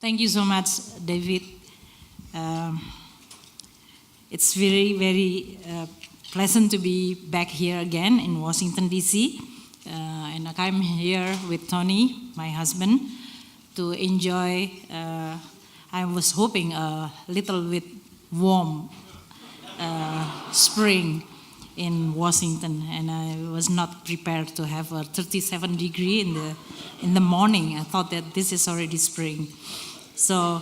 Thank you so much, David. It's very, very pleasant to be back here again in Washington, D.C. And I'm here with Tony, my husband, to enjoy, I was hoping a little bit warm spring in Washington, and I was not prepared to have a 37 degree in the morning. I thought that this is already spring. So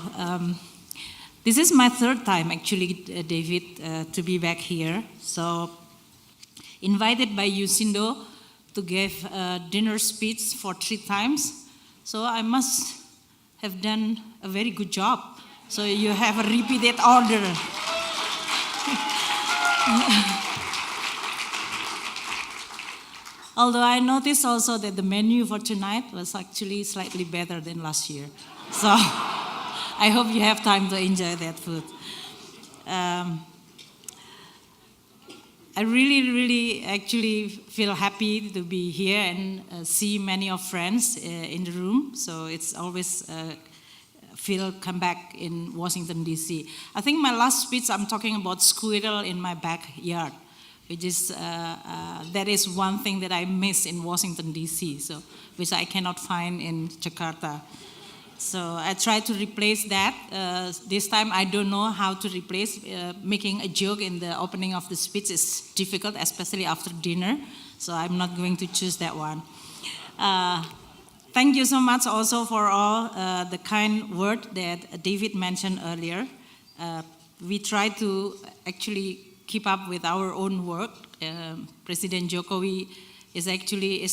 this is my third time, actually, David, to be back here. So invited by USINDO to give a dinner speech for 3 times. So I must have done a very good job. So you have a repeated order. Although I noticed also that the menu for tonight was actually slightly better than last year. So I hope you have time to enjoy that food. I really actually feel happy to be here and see many of friends in the room. So it's always feel come back in Washington, D.C. I think my last speech, I'm talking about squirrel in my backyard, which is, that is one thing that I miss in Washington, D.C., so, which I cannot find in Jakarta. So I try to replace that. This time I don't know how to replace. Making a joke in the opening of the speech is difficult, especially after dinner. So I'm not going to choose that one. Thank you so much also for all the kind word that David mentioned earlier. We try to actually keep up with our own work. President Jokowi is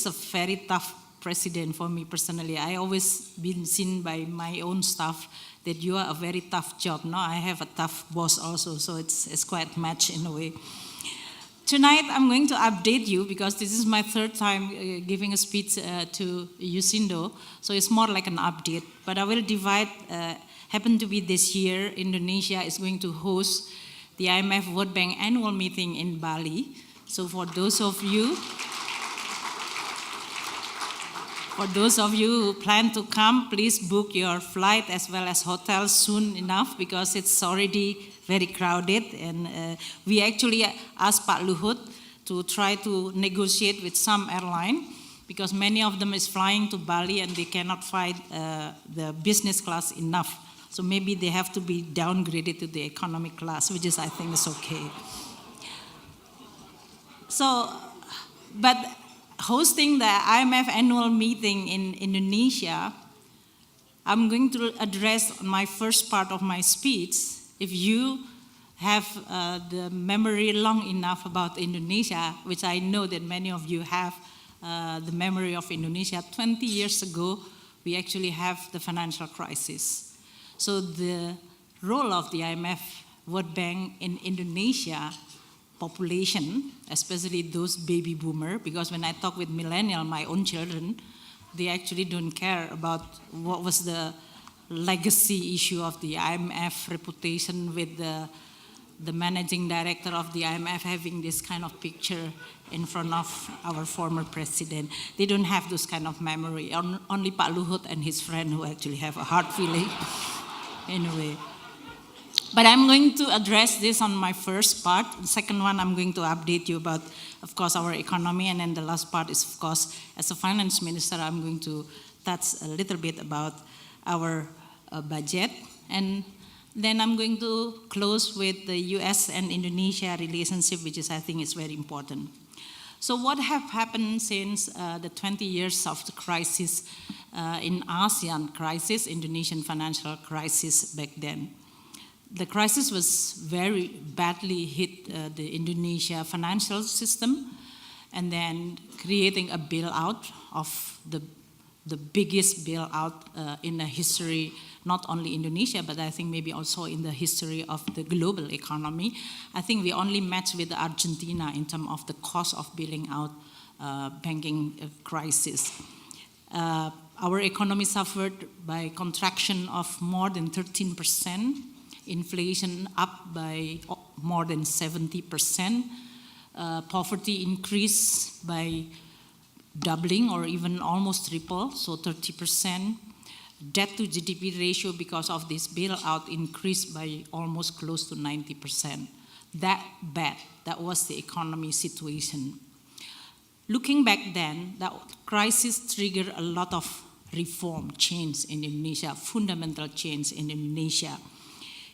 a very tough president for me personally. I always been seen by my own staff that you are a very tough job. No, I have a tough boss also, so it's quite match in a way. Tonight I'm going to update you because this is my third time giving a speech to USINDO, so it's more like an update. But I will divide, happen to be this year, Indonesia is going to host the IMF World Bank annual meeting in Bali. So for those of you who plan to come, please book your flight as well as hotel soon enough because it's already very crowded. And we actually asked Pak Luhut to try to negotiate with some airline because many of them is flying to Bali and they cannot find the business class enough. So maybe they have to be downgraded to the economy class, which is, I think, is okay. So, but hosting the IMF annual meeting in Indonesia, I'm going to address my first part of my speech. If you have the memory long enough about Indonesia, which I know that many of you have the memory of Indonesia, 20 years ago, we actually have the financial crisis. So the role of the IMF World Bank in Indonesia population, especially those baby boomer, because when I talk with millennial, my own children, they actually don't care about what was the legacy issue of the IMF reputation with the managing director of the IMF having this kind of picture in front of our former president. They don't have those kind of memory. Only Pak Luhut and his friend who actually have a hard feeling in a way. But I'm going to address this on my first part. The second one, I'm going to update you about, of course, our economy. And then the last part is, of course, as a finance minister, I'm going to touch a little bit about our budget. And then I'm going to close with the US and Indonesia relationship, which is, I think, is very important. So what have happened since the 20 years of the crisis in ASEAN crisis, Indonesian financial crisis back then? The crisis was very badly hit the Indonesia financial system and then creating a bailout of the biggest bailout in the history, not only Indonesia, but I think maybe also in the history of the global economy. I think we only match with Argentina in terms of the cost of bailing out banking crisis. Our economy suffered by contraction of more than 13%. Inflation up by more than 70%. Poverty increased by doubling or even almost triple, so 30%. Debt to GDP ratio because of this bailout increased by almost close to 90%. That bad, that was the economy situation. Looking back then, that crisis triggered a lot of reform, change in Indonesia, fundamental change in Indonesia.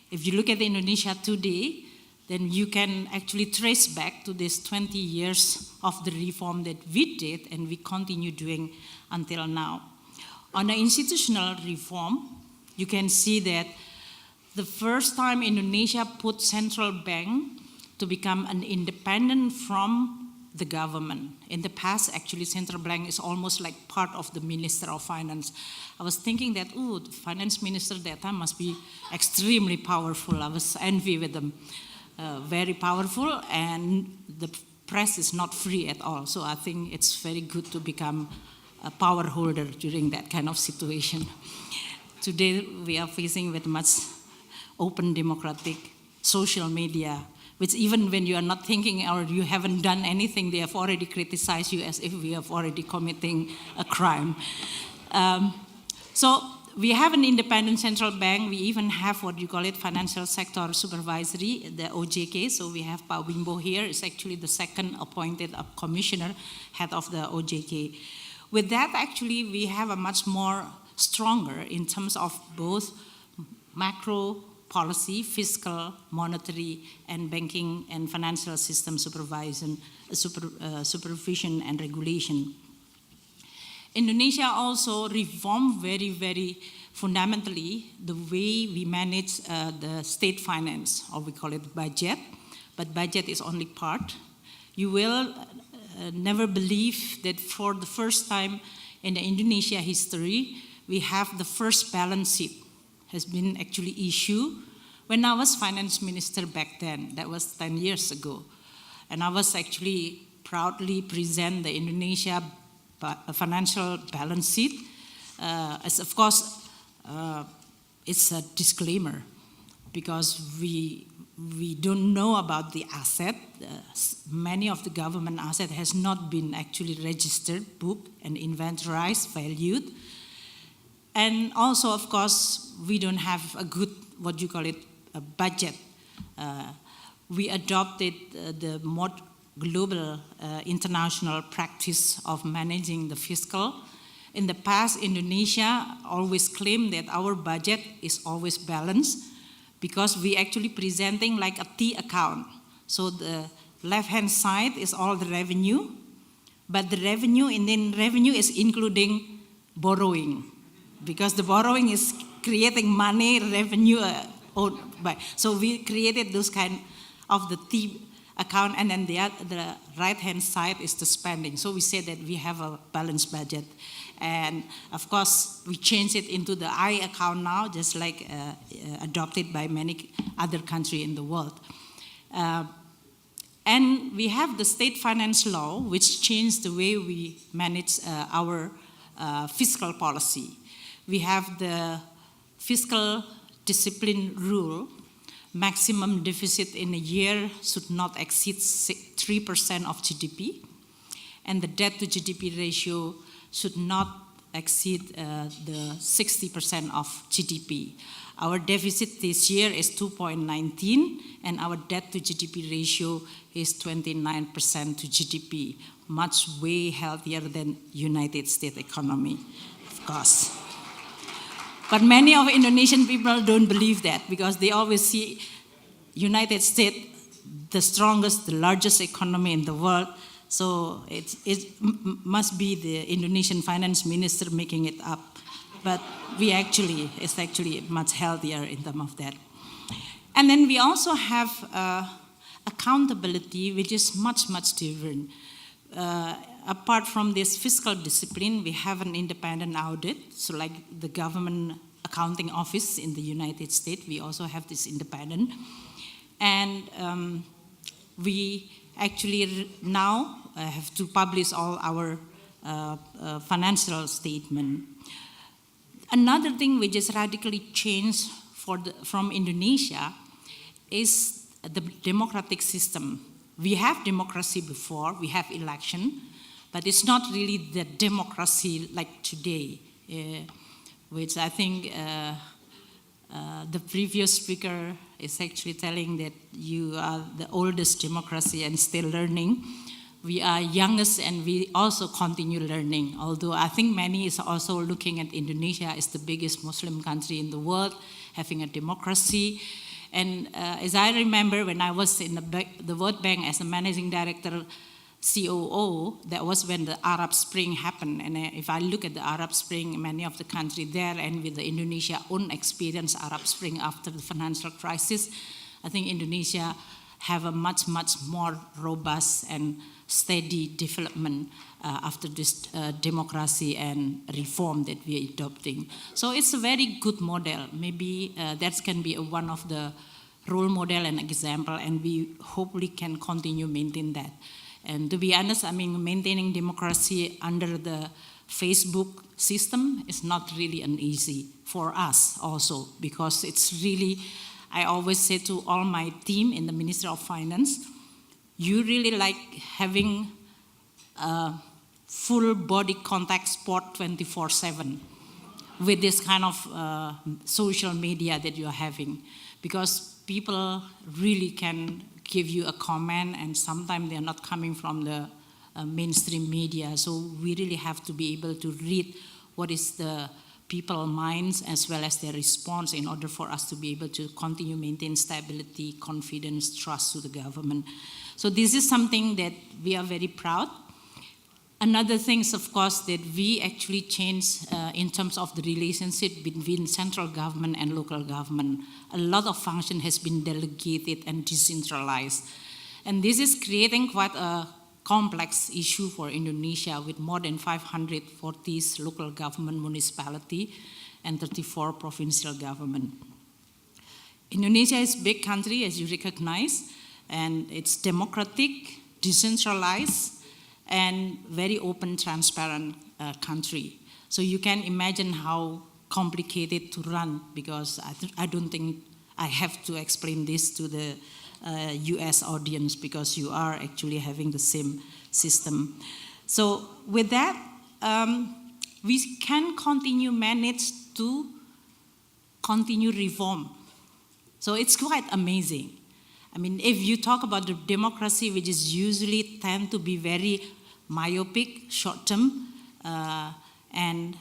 If you look at Indonesia today, then you can actually trace back to this 20 years of the reform that we did and we continue doing until now. On the institutional reform, you can see that the first time Indonesia put central bank to become an independent from the government. In the past, actually, central bank is almost like part of the Minister of Finance. I was thinking that, oh, the finance minister that time must be extremely powerful. I was envy with them. Very powerful, and the press is not free at all. So I think it's very good to become a power holder during that kind of situation. Today, we are facing with much open democratic social media, which even when you are not thinking or you haven't done anything, they have already criticized you as if we have already committing a crime. So we have an independent central bank. We even have what you call it financial sector supervisory, the OJK. So we have Pak Wimbo here. Is actually the second appointed commissioner, head of the OJK. With that, actually, we have a much more stronger in terms of both macro policy, fiscal, monetary, and banking and financial system supervision and regulation. Indonesia also reformed very, very fundamentally the way we manage the state finance, or we call it budget, but budget is only part. You will never believe that for the first time in the Indonesia history, we have the first balance sheet has been actually issued when I was finance minister back then. That was 10 years ago. And I was actually proudly present the Indonesia financial balance sheet. As of course, it's a disclaimer because we don't know about the asset. Many of the government asset has not been actually registered, booked, and inventorized, valued. And also, of course, we don't have a good, what you call it, a budget. We adopted the more global international practice of managing the fiscal. In the past, Indonesia always claimed that our budget is always balanced because we actually presenting like a T account. So the left-hand side is all the revenue, but the revenue, and then revenue is including borrowing, because the borrowing is creating money, revenue. So we created those kind of the T account, and then the right-hand side is the spending. So we say that we have a balanced budget. And of course, we changed it into the I account now, just like adopted by many other countries in the world. And we have the state finance law, which changed the way we manage our fiscal policy. We have the fiscal discipline rule. Maximum deficit in a year should not exceed 3% of GDP. And the debt to GDP ratio should not exceed the 60% of GDP. Our deficit this year is 2.19, and our debt to GDP ratio is 29% to GDP, much way healthier than United States economy, of course. But many of Indonesian people don't believe that because they always see United States, the strongest, the largest economy in the world. So it must be the Indonesian finance minister making it up. But it's actually much healthier in terms of that. And then we also have accountability, which is much, much different. Apart from this fiscal discipline, we have an independent audit. So like the government accounting office in the United States, we also have this independent. And we actually now have to publish all our financial statement. Another thing which is radically changed from Indonesia is the democratic system. We have democracy before, we have election, but it's not really the democracy like today. which I think the previous speaker is actually telling that you are the oldest democracy and still learning. We are youngest and we also continue learning, although I think many is also looking at Indonesia as the biggest Muslim country in the world, having a democracy. And as I remember when I was in the World Bank as a managing director, COO, that was when the Arab Spring happened. And if I look at the Arab Spring, many of the countries there, and with the Indonesia own experience Arab Spring after the financial crisis, I think Indonesia have a much, much more robust and steady development after this democracy and reform that we are adopting. So it's a very good model. Maybe that can be one of the role model and example, and we hopefully can continue maintain that. And to be honest, I mean, maintaining democracy under the Facebook system is not really an easy for us also, because it's really, I always say to all my team in the Ministry of Finance, you really like having a full body contact sport 24/7 with this kind of social media that you're having, because people really can give you a comment, and sometimes they're not coming from the mainstream media. So we really have to be able to read what is the people's minds as well as their response in order for us to be able to continue maintain stability, confidence, trust to the government. So this is something that we are very proud. Another thing is, of course, that we actually changed in terms of the relationship between central government and local government. A lot of function has been delegated and decentralized. And this is creating quite a complex issue for Indonesia, with more than 540 local government municipality and 34 provincial government. Indonesia is a big country, as you recognize, and it's democratic, decentralized, and very open, transparent country. So you can imagine how complicated to run, because I don't think I have to explain this to the US audience, because you are actually having the same system. So with that, we can manage to continue reform. So it's quite amazing. I mean, if you talk about the democracy, which is usually tend to be very myopic, short-term, and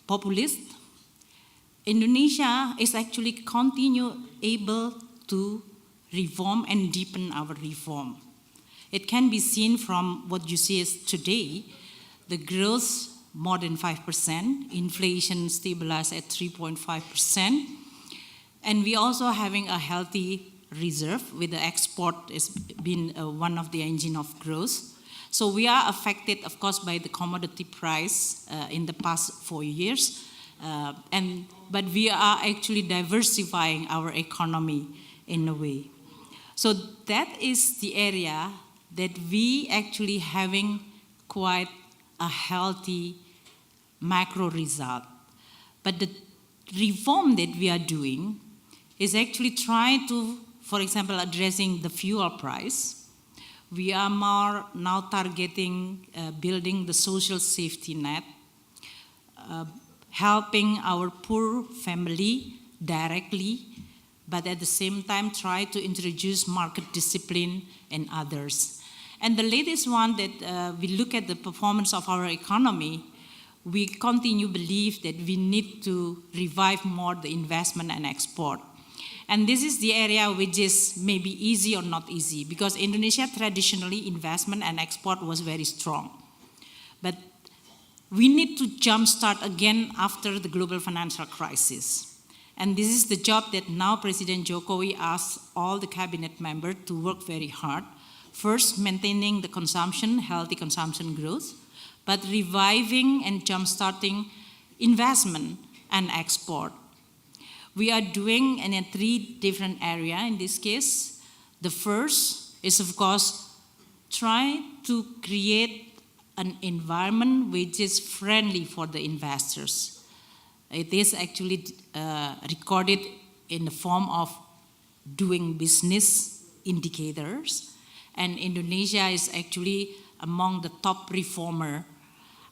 populist, Indonesia is actually able to reform and deepen our reform. It can be seen from what you see as today, the growth more than 5%, inflation stabilized at 3.5%, and we also having a healthy reserve, with the export has been one of the engine of growth. So we are affected, of course, by the commodity price in the past 4 years, but we are actually diversifying our economy in a way. So that is the area that we actually having quite a healthy macro result. But the reform that we are doing is actually trying to, for example, addressing the fuel price. We are more now targeting building the social safety net, helping our poor family directly, but at the same time try to introduce market discipline and others. And the latest one that we look at the performance of our economy, we continue believe that we need to revive more the investment and export. And this is the area which is maybe easy or not easy, because Indonesia traditionally investment and export was very strong. But we need to jumpstart again after the global financial crisis. And this is the job that now President Jokowi asked all the cabinet members to work very hard. First, maintaining the consumption, healthy consumption growth, but reviving and jumpstarting investment and export. We are doing in 3 different areas in this case. The first is, of course, try to create an environment which is friendly for the investors. It is actually recorded in the form of doing business indicators, and Indonesia is actually among the top reformer.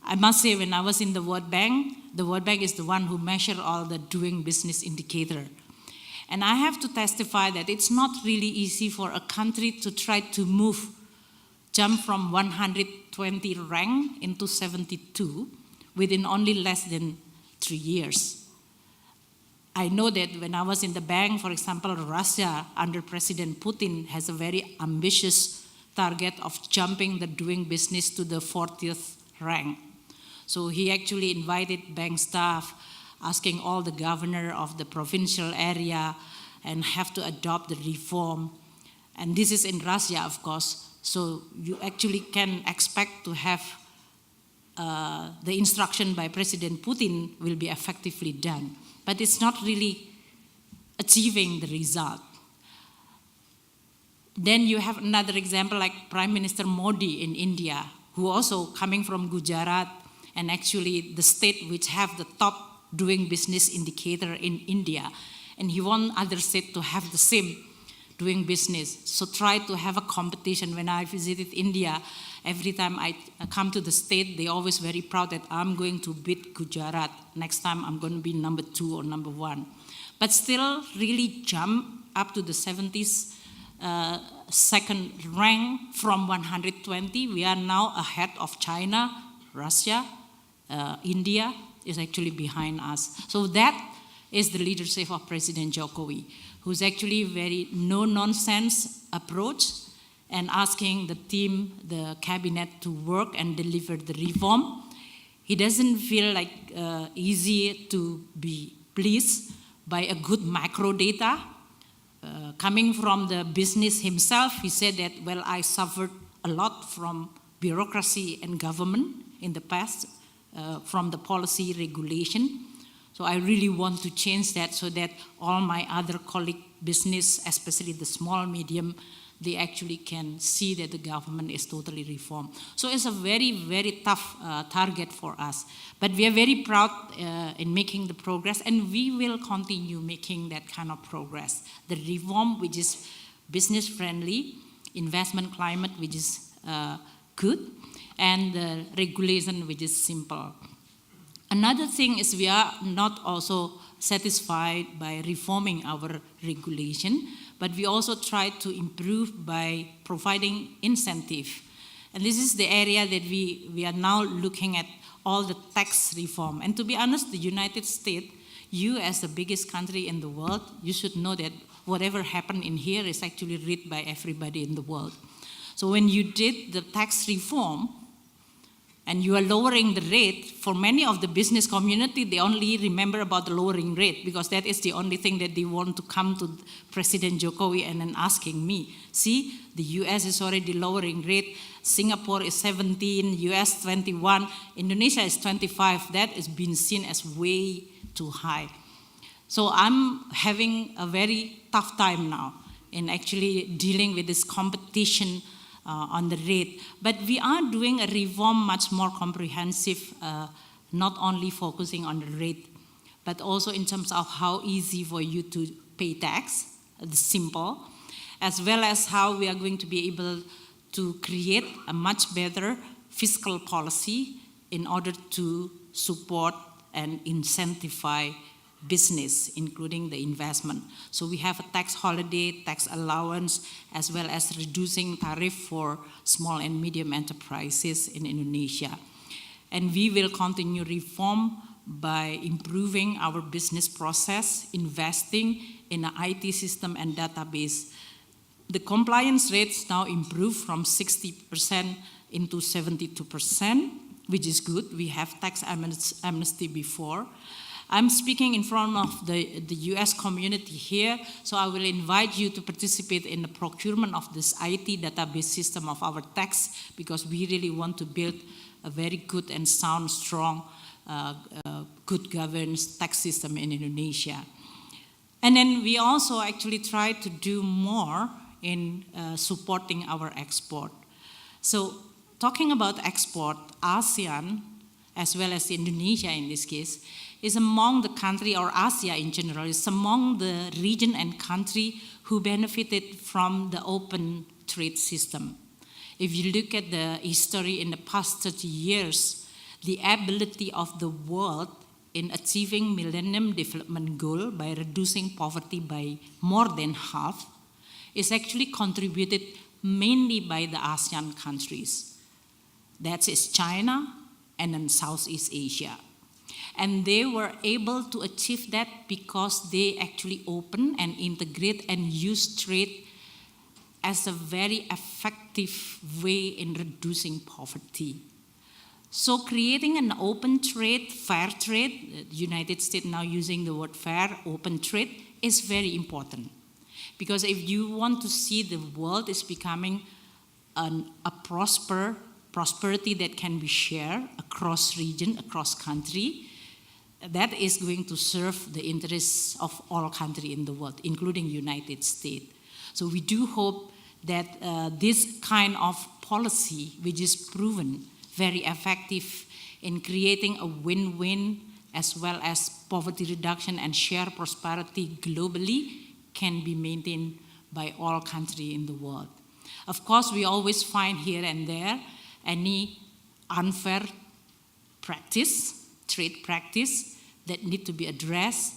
I must say, when I was in the World Bank is the one who measures all the doing business indicator. And I have to testify that it's not really easy for a country to try to jump from 120 rank into 72 within only less than 3 years. I know that when I was in the bank, for example, Russia under President Putin has a very ambitious target of jumping the doing business to the 40th rank. So he actually invited bank staff, asking all the governor of the provincial area and have to adopt the reform. And this is in Russia, of course. So you actually can expect to have the instruction by President Putin will be effectively done. But it's not really achieving the result. Then you have another example like Prime Minister Modi in India, who also coming from Gujarat, and actually the state which have the top doing business indicator in India. And he wants other states to have the same doing business. So try to have a competition. When I visited India, every time I come to the state, they always very proud that I'm going to beat Gujarat. Next time I'm going to be number 2 or number 1. But still really jump up to the 70s, second rank from 120. We are now ahead of China, Russia, India is actually behind us. So that is the leadership of President Jokowi, who's actually very no-nonsense approach and asking the team, the cabinet to work and deliver the reform. He doesn't feel like easy to be pleased by a good macro data. Coming from the business himself, he said that, well, I suffered a lot from bureaucracy and government in the past, from the policy regulation. So I really want to change that so that all my other colleague business, especially the small, medium, they actually can see that the government is totally reformed. So it's a very, very tough target for us. But we are very proud in making the progress, and we will continue making that kind of progress. The reform, which is business-friendly, investment climate, which is good, and the regulation, which is simple. Another thing is we are not also satisfied by reforming our regulation, but we also try to improve by providing incentive. And this is the area that we are now looking at all the tax reform. And to be honest, the United States, you as the biggest country in the world, you should know that whatever happened in here is actually read by everybody in the world. So when you did the tax reform, and you are lowering the rate, for many of the business community, they only remember about the lowering rate because that is the only thing that they want to come to President Jokowi and then asking me. See, the US is already lowering rate, Singapore is 17, US 21, Indonesia is 25. That is being seen as way too high. So I'm having a very tough time now in actually dealing with this competition on the rate. But we are doing a reform much more comprehensive, not only focusing on the rate, but also in terms of how easy for you to pay tax, the simple, as well as how we are going to be able to create a much better fiscal policy in order to support and incentivize business, including the investment. So we have a tax holiday, tax allowance, as well as reducing tariff for small and medium enterprises in Indonesia. And we will continue reform by improving our business process, investing in an IT system and database. The compliance rates now improved from 60% into 72%, which is good. We have tax amnesty before. I'm speaking in front of the US community here, so I will invite you to participate in the procurement of this IT database system of our tax, because we really want to build a very good and sound, strong, good governance tax system in Indonesia. And then we also actually try to do more in supporting our export. So talking about export, ASEAN, as well as Indonesia in this case, is among the country, or Asia in general, is among the region and country who benefited from the open trade system. If you look at the history in the past 30 years, the ability of the world in achieving Millennium Development Goal by reducing poverty by more than half is actually contributed mainly by the ASEAN countries. That is China and then Southeast Asia. And they were able to achieve that because they actually open and integrate and use trade as a very effective way in reducing poverty. So creating an open trade, fair trade, the United States now using the word fair, open trade, is very important. Because if you want to see the world is becoming a prosperity that can be shared across region, across country, that is going to serve the interests of all countries in the world, including United States. So we do hope that this kind of policy, which is proven very effective in creating a win-win as well as poverty reduction and share prosperity globally, can be maintained by all countries in the world. Of course, we always find here and there any unfair practice, trade practice that need to be addressed,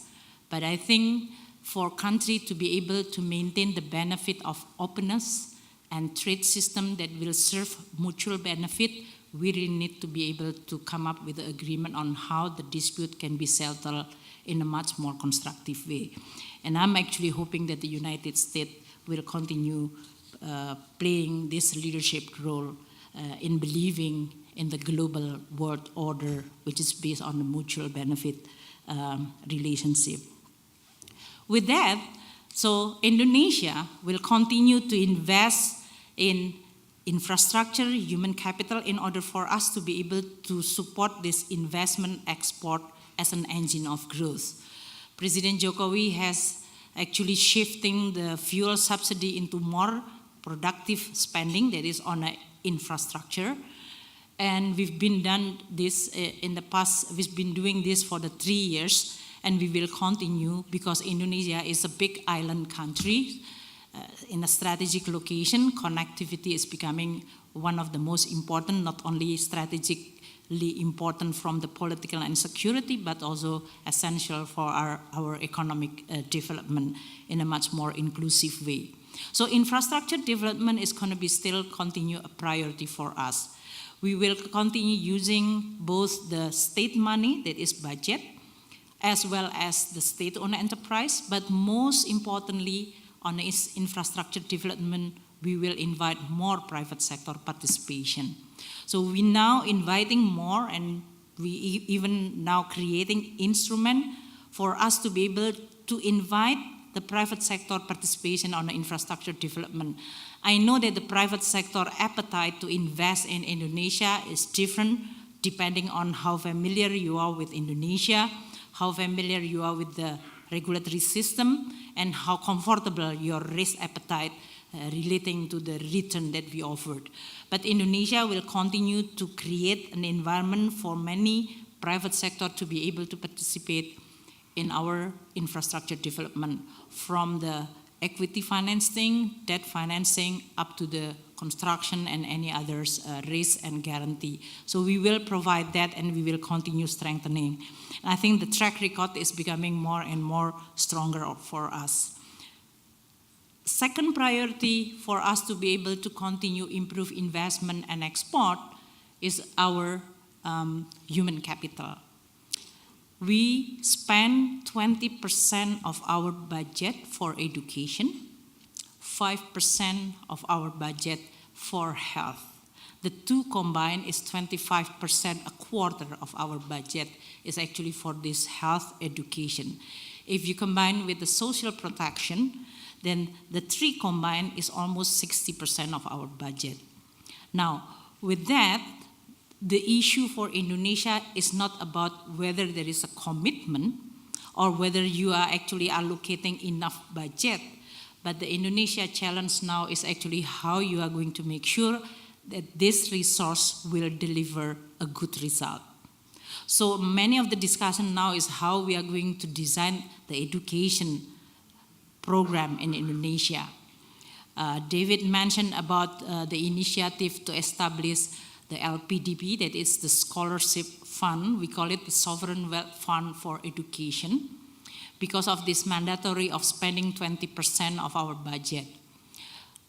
but I think for countries to be able to maintain the benefit of openness and trade system that will serve mutual benefit, we really need to be able to come up with an agreement on how the dispute can be settled in a much more constructive way. And I'm actually hoping that the United States will continue playing this leadership role in believing in the global world order, which is based on the mutual benefit relationship. With that, so Indonesia will continue to invest in infrastructure, human capital, in order for us to be able to support this investment export as an engine of growth. President Jokowi has actually shifting the fuel subsidy into more productive spending that is on infrastructure. And we've been done this in the past, we've been doing this for the 3 years, and we will continue because Indonesia is a big island country. In a strategic location, connectivity is becoming one of the most important, not only strategically important from the political and security, but also essential for our economic development in a much more inclusive way. So infrastructure development is going to be still continue a priority for us. We will continue using both the state money, that is budget, as well as the state-owned enterprise, but most importantly, on its infrastructure development, we will invite more private sector participation. So we now inviting more, and we even now creating instrument for us to be able to invite the private sector participation on the infrastructure development. I know that the private sector appetite to invest in Indonesia is different depending on how familiar you are with Indonesia, how familiar you are with the regulatory system, and how comfortable your risk appetite relating to the return that we offered. But Indonesia will continue to create an environment for many private sector to be able to participate in our infrastructure development, from the equity financing, debt financing, up to the construction and any others risk and guarantee. So we will provide that, and we will continue strengthening. I think the track record is becoming more and more stronger for us. Second priority for us to be able to continue improve investment and export is our human capital. We spend 20% of our budget for education, 5% of our budget for health. The two combined is 25%, a quarter of our budget is actually for this health education. If you combine with the social protection, then the three combined is almost 60% of our budget. Now, with that, the issue for Indonesia is not about whether there is a commitment or whether you are actually allocating enough budget, but the Indonesia challenge now is actually how you are going to make sure that this resource will deliver a good result. So many of the discussion now is how we are going to design the education program in Indonesia. David mentioned about the initiative to establish the LPDP, that is the scholarship fund. We call it the Sovereign Wealth Fund for Education, because of this mandatory of spending 20% of our budget.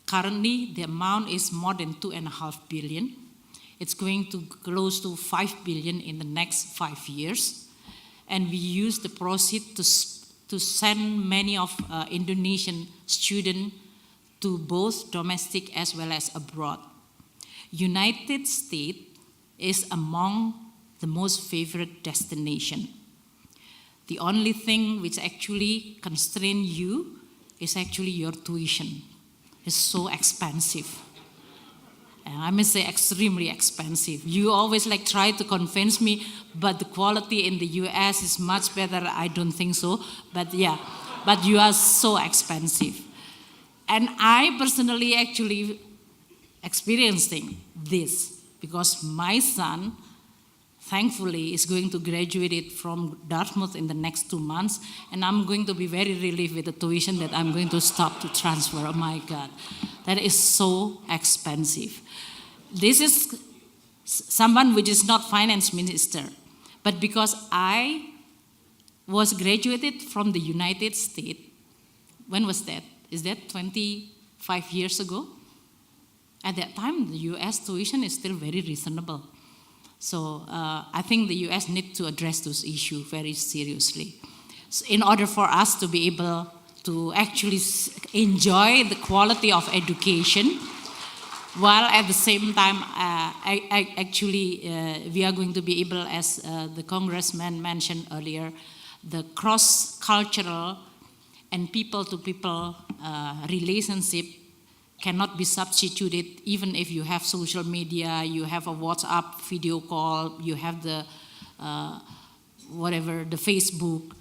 Currently, the amount is more than 2.5 billion. It's going to close to 5 billion in the next 5 years. And we use the proceeds to send many of Indonesian students to both domestic as well as abroad. United States is among the most favorite destination. The only thing which actually constrains you is actually your tuition. It's so expensive. I must say extremely expensive. You always like try to convince me, but the quality in the US is much better. I don't think so, but yeah, but you are so expensive. And I personally actually experiencing this because my son, thankfully, is going to graduate it from Dartmouth in the next 2 months, and I'm going to be very relieved with the tuition that I'm going to stop to transfer. Oh my God, that is so expensive. This is someone which is not finance minister, but because I was graduated from the United States, when was that? Is that 25 years ago? At that time, the US tuition is still very reasonable. So I think the US need to address this issue very seriously. So in order for us to be able to actually enjoy the quality of education, while at the same time, we are going to be able, as the congressman mentioned earlier, the cross-cultural and people-to-people relationship cannot be substituted, even if you have social media, you have a WhatsApp video call, you have the the Facebook.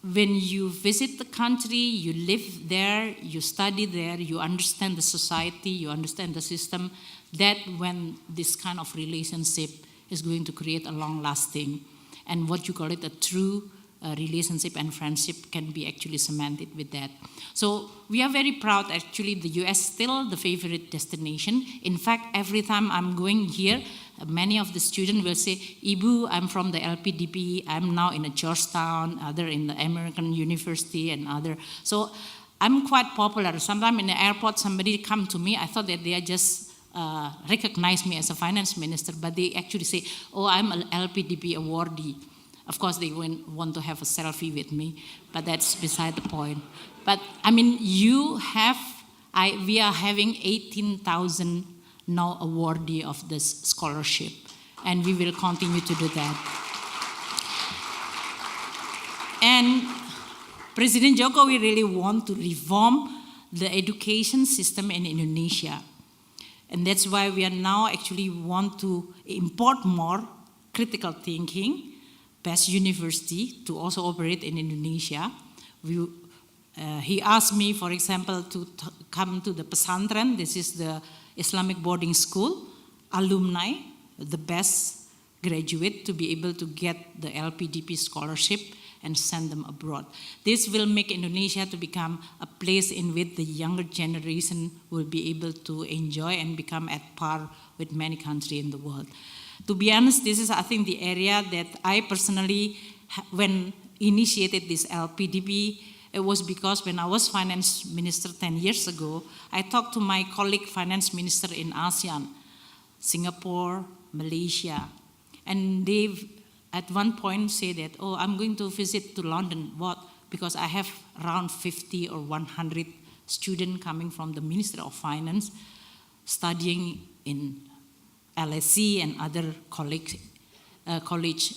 When you visit the country, you live there, you study there, you understand the society, you understand the system, that when this kind of relationship is going to create a long-lasting, and what you call it, a true relationship and friendship can be actually cemented with that. So we are very proud, actually, the US still the favorite destination. In fact, every time I'm going here, many of the students will say, Ibu, I'm from the LPDP, I'm now in a Georgetown, other in the American University and other. So I'm quite popular. Sometimes in the airport, somebody come to me, I thought that they are just recognize me as a finance minister, but they actually say, oh, I'm an LPDP awardee. Of course, they want to have a selfie with me, but that's beside the point. But I mean, we are having 18,000 now awardee of this scholarship, and we will continue to do that. And President Jokowi really want to reform the education system in Indonesia. And that's why we are now actually want to import more critical thinking, best university to also operate in Indonesia. He asked me, for example, to come to the pesantren. This is the Islamic boarding school, alumni, the best graduate to be able to get the LPDP scholarship and send them abroad. This will make Indonesia to become a place in which the younger generation will be able to enjoy and become at par with many countries in the world. To be honest, this is, I think, the area that I personally, when initiated this LPDP, it was because when I was finance minister 10 years ago, I talked to my colleague finance minister in ASEAN, Singapore, Malaysia, and they at one point say that, oh, I'm going to visit to London. What? Because I have around 50 or 100 students coming from the Ministry of Finance studying in LSE and other college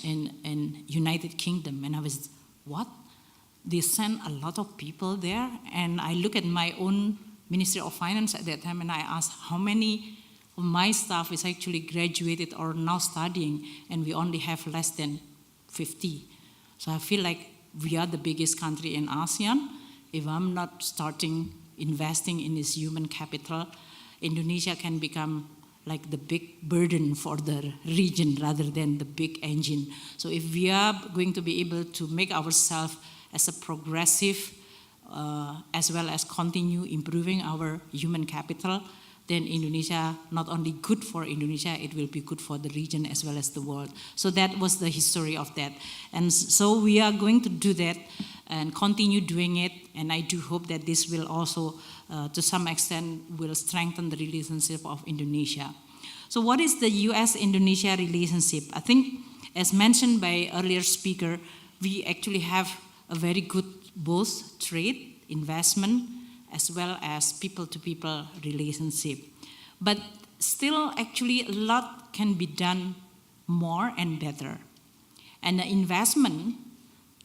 in United Kingdom. And I was, what? They sent a lot of people there. And I look at my own Ministry of Finance at that time and I asked how many of my staff is actually graduated or now studying, and we only have less than 50. So I feel like we are the biggest country in ASEAN. If I'm not starting investing in this human capital, Indonesia can become like the big burden for the region rather than the big engine. So if we are going to be able to make ourselves as a progressive, as well as continue improving our human capital, then Indonesia, not only good for Indonesia, it will be good for the region as well as the world. So that was the history of that. And so we are going to do that and continue doing it. And I do hope that this will also, to some extent, will strengthen the relationship of Indonesia. So what is the US-Indonesia relationship? I think, as mentioned by earlier speaker, we actually have a very good both trade, investment, as well as people-to-people relationship. But still, actually, a lot can be done more and better. And the investment,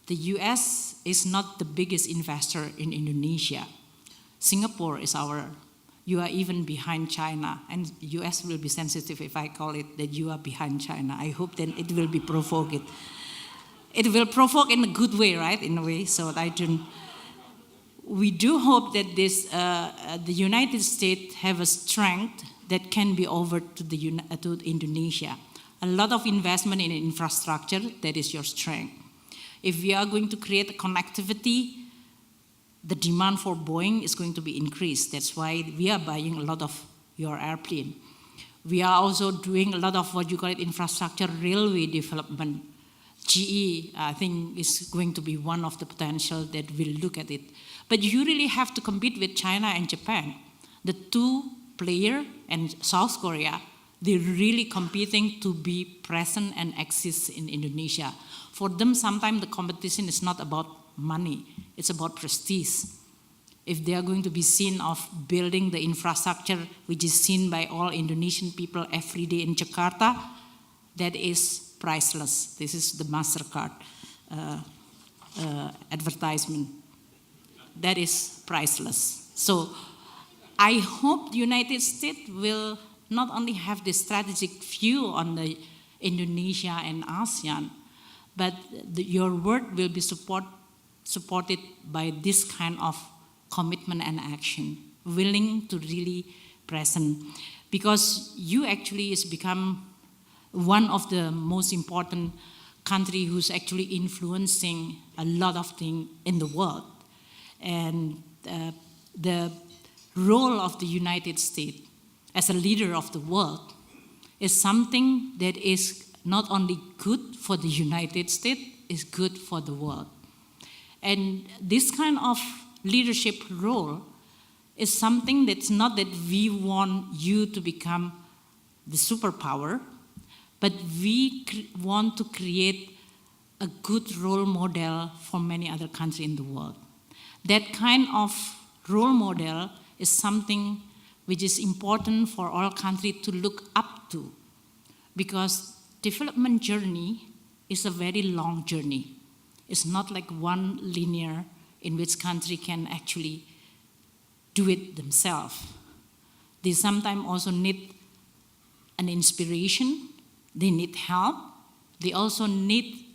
the US is not the biggest investor in Indonesia. Singapore is you are even behind China, and US will be sensitive if I call it that you are behind China. I hope then it will be provoked. It will provoke in a good way, right, in a way, so I don't. We do hope that the United States have a strength that can be offered to Indonesia. A lot of investment in infrastructure, that is your strength. If we are going to create a connectivity, the demand for Boeing is going to be increased. That's why we are buying a lot of your airplane. We are also doing a lot of what you call it infrastructure, railway development. GE, I think, is going to be one of the potential that will look at it. But you really have to compete with China and Japan. The two players, and South Korea, they're really competing to be present and exist in Indonesia. For them, sometimes the competition is not about money, it's about prestige. If they are going to be seen of building the infrastructure, which is seen by all Indonesian people every day in Jakarta, that is priceless. This is the MasterCard advertisement. That is priceless. So I hope the United States will not only have this strategic view on the Indonesia and ASEAN, but your work will be supported by this kind of commitment and action, willing to really present. Because you actually has become one of the most important country who's actually influencing a lot of things in the world. And the role of the United States as a leader of the world is something that is not only good for the United States, is good for the world. And this kind of leadership role is something that's not that we want you to become the superpower, but we want to create a good role model for many other countries in the world. That kind of role model is something which is important for all countries to look up to, because development journey is a very long journey. It's not like one linear in which country can actually do it themselves. They sometimes also need an inspiration, they need help, they also need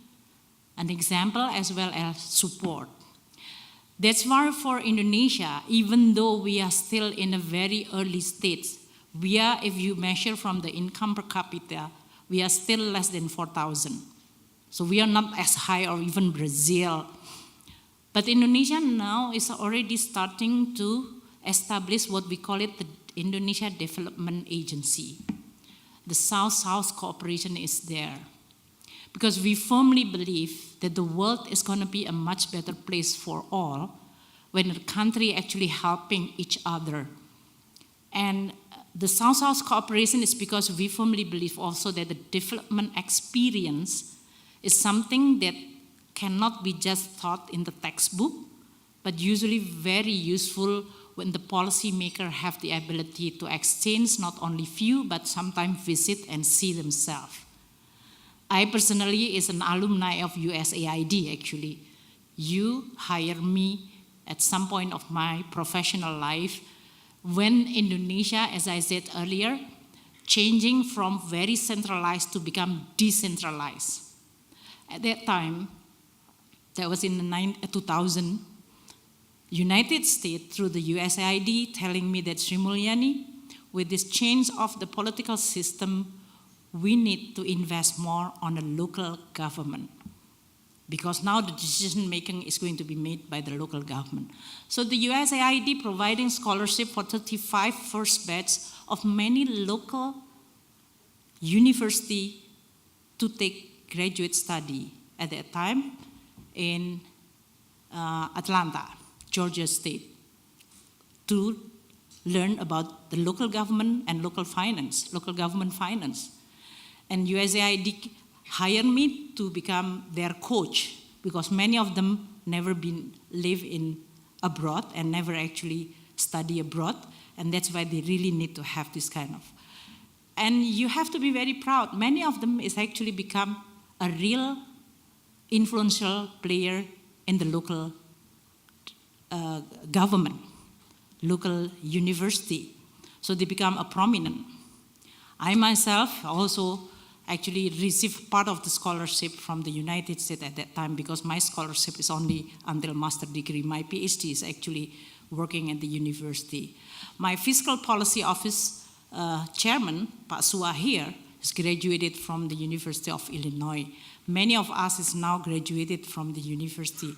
an example as well as support. That's why for Indonesia, even though we are still in a very early stage, we are, if you measure from the income per capita, we are still less than 4,000. So we are not as high or even Brazil. But Indonesia now is already starting to establish what we call it the Indonesia Development Agency. The South-South cooperation is there. Because we firmly believe that the world is going to be a much better place for all when the country actually helping each other. And the South-South cooperation is because we firmly believe also that the development experience is something that cannot be just taught in the textbook, but usually very useful when the policymakers have the ability to exchange not only view, but sometimes visit and see themselves. I personally is an alumni of USAID actually. You hire me at some point of my professional life when Indonesia, as I said earlier, changing from very centralized to become decentralized. At that time, that was in the 2000, United States through the USAID telling me that Sri Mulyani, with this change of the political system, we need to invest more on the local government. because now the decision making is going to be made by the local government. So the USAID providing scholarship for 35 first batch of many local university to take graduate study at that time in Atlanta, Georgia State, to learn about the local government and local government finance. And USAID hired me to become their coach, because many of them never live in abroad and never actually study abroad, and that's why they really need to have this kind of. And you have to be very proud. Many of them is actually become a real influential player in the local government, local university. So they become a prominent. I myself also actually received part of the scholarship from the United States at that time, because my scholarship is only until master's degree. My PhD is actually working at the university. My fiscal policy office chairman, Pak Suah here, is graduated from the University of Illinois. Many of us is now graduated from the university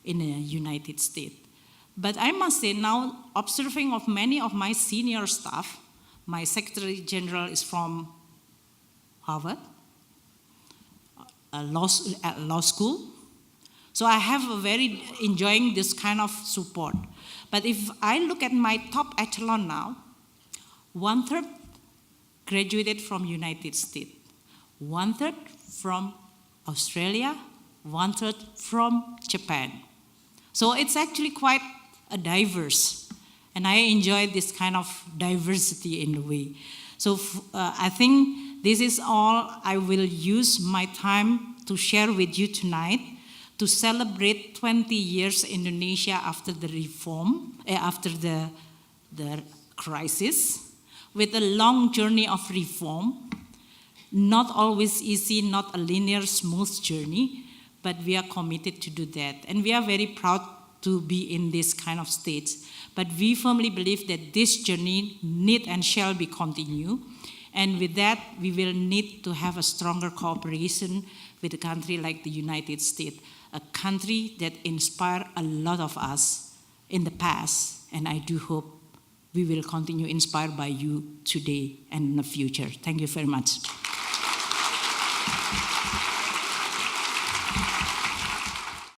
in the United States. But I must say now, observing of many of my senior staff, my Secretary General is from Harvard, law school. So I have a very enjoying this kind of support. But if I look at my top echelon now, 1/3 graduated from United States, 1/3 from Australia, 1/3 from Japan. So it's actually quite a diverse, and I enjoy this kind of diversity in a way. So I think this is all I will use my time to share with you tonight, to celebrate 20 years Indonesia after the reform, after the crisis, with a long journey of reform. Not always easy, not a linear, smooth journey, but we are committed to do that. And we are very proud to be in this kind of stage. But we firmly believe that this journey need and shall be continued. And with that, we will need to have a stronger cooperation with a country like the United States, a country that inspired a lot of us in the past. And I do hope we will continue inspired by you today and in the future. Thank you very much.